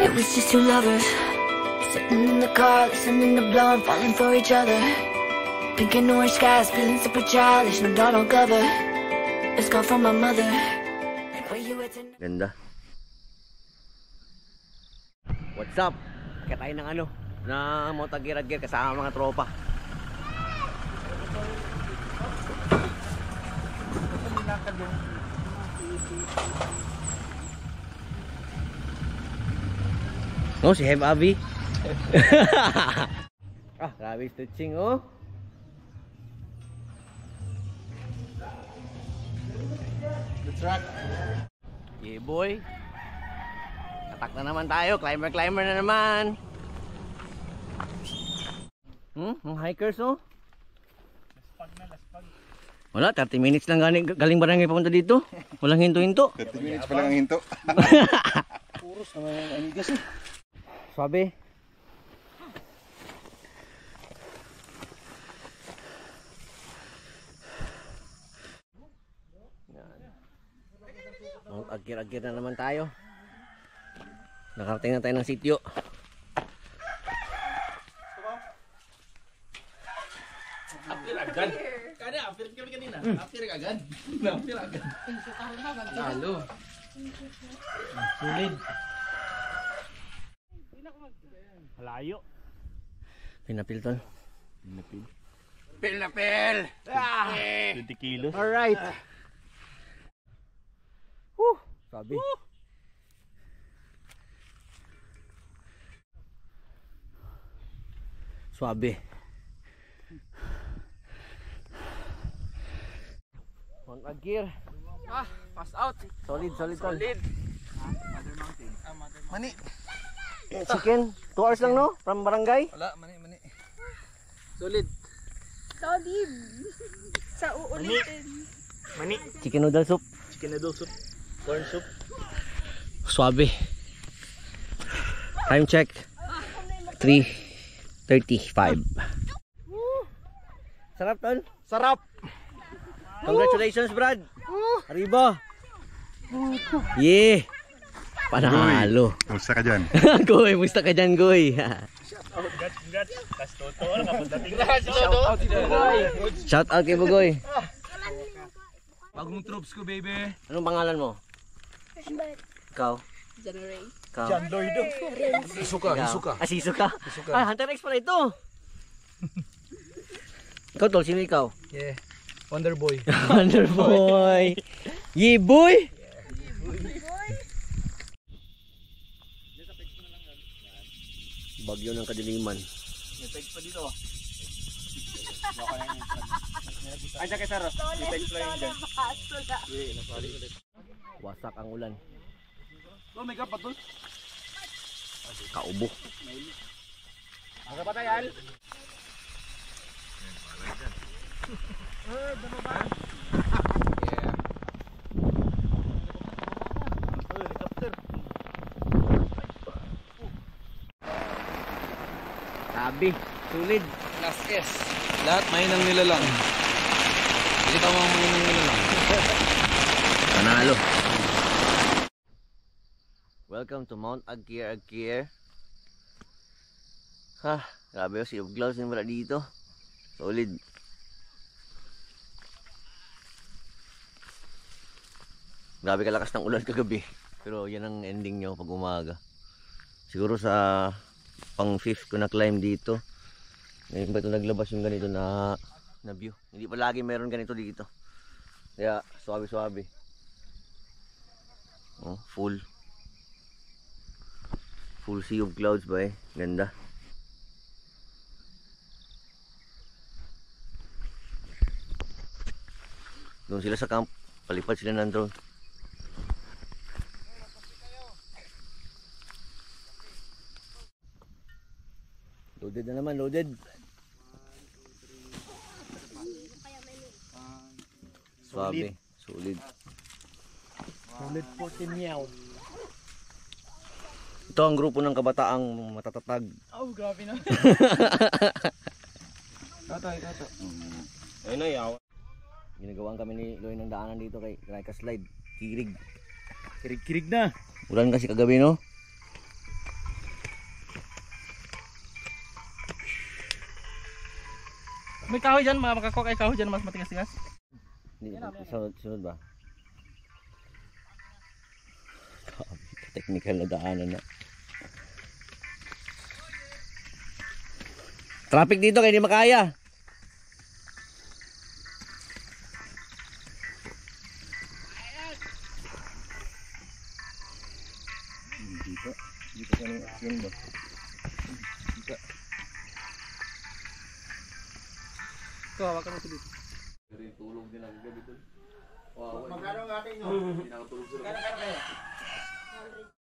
It was just two lovers sitting in the car, listening to Blonde, falling for each other. Pink and orange skies, feeling super childish. No Donald Glover. Let's go for my mother. Where you at tonight? Ganda. What's up? Kaya tayo ng ano, na Motagir-agir kasama mga tropa. Oh, si Heb Abi. Ah, grabe stretching oh. The track. Yeah boy. Atak na naman tayo, climber na naman. Mga hikers oh. Wala, 30 minutes lang galing barangay papunta dito. Walang hinto-hinto. 30 minutes pa lang ang hinto. Puros naman ang amigas eh. Swabe. Agir-agir na naman tayo. Nakarating na tayo ng sityo. Apir agad. Kada apir kami kanina. Apir agad. Apir agad. Halo. Sulit. Malayo. Pinapil tol. Pinapil. 20 kilos. Alright. Sabi. Swabe. Mount Agir. Pass out. Solid tol. Mani. Chicken, 2 hours lang no? From barangay? Wala, mani. Solid. Solid. Sa uulitin. Mani. Chicken noodle soup. Chicken noodle soup. Corn soup. Swabe. Time check. 3:35. Sarap tol. Sarap. Congratulations Brad. Arriba. Yeah. Panalo. Musta ka dyan? Goy, musta ka dyan Goy? Congrats. Tas Toto. Shout out kay Bugoy. Bagong troops ko baby. Anong pangalan mo? Ikaw? January. Ikaw? Jandoido. Isuka. Sisuka? Ah, Hunter X pala ito. Ikaw tol, sino ikaw? Yeah. Wonder Boy. Wonder Boy. Ye boy. Bagyo ng kadiliman. May text pa dito. Ay, kay Saro. May text pa yun dyan. Wasak ang ulan. Oh, may kapat doon. Kaubo. Magkapatayan. Sabi, sulit. Last S. Lahat may nang nilalang. Hindi ka mga may nang nilalang. Panalo. Welcome to Mount Agir. Ha, grabe si Uglaws din pala dito. Solid. Grabe kalakas ng ulan kagabi. Pero yan ang ending nyo pag umaga. Siguro sa pang 5th ko na climb dito. Ngayon ba ito naglabas yung ganito na view. Hindi pa lagi meron ganito dito. Kaya suabe. Oh, full sea of clouds ba eh. Ganda. Doon sila sa camp. Palipad sila ng drone. Loaded na naman, loaded. Suabe, solid. Solid 14 meow. Ito ang grupo ng kabataang matatatag. Oh, grabe na. Ito. Ayun na, yaw. Ginagawaan kami ni Loy ng daanan dito kay Slide. Kirig. Kirig-kirig na. Ulan kasi kagabi no? May kahoy dyan, makakuha kayo kahoy dyan mas matigas-tigas. Hindi, sunod ba? Technical na daanan na. Traffic dito kaya hindi makaya. Dito. Dito ka ng aksyon ba? Dito. Ito, hawakan mo dito. Tulog din ang gabi to. Magkano nga kayo? Hindi nakatulog sila. Kano kayo?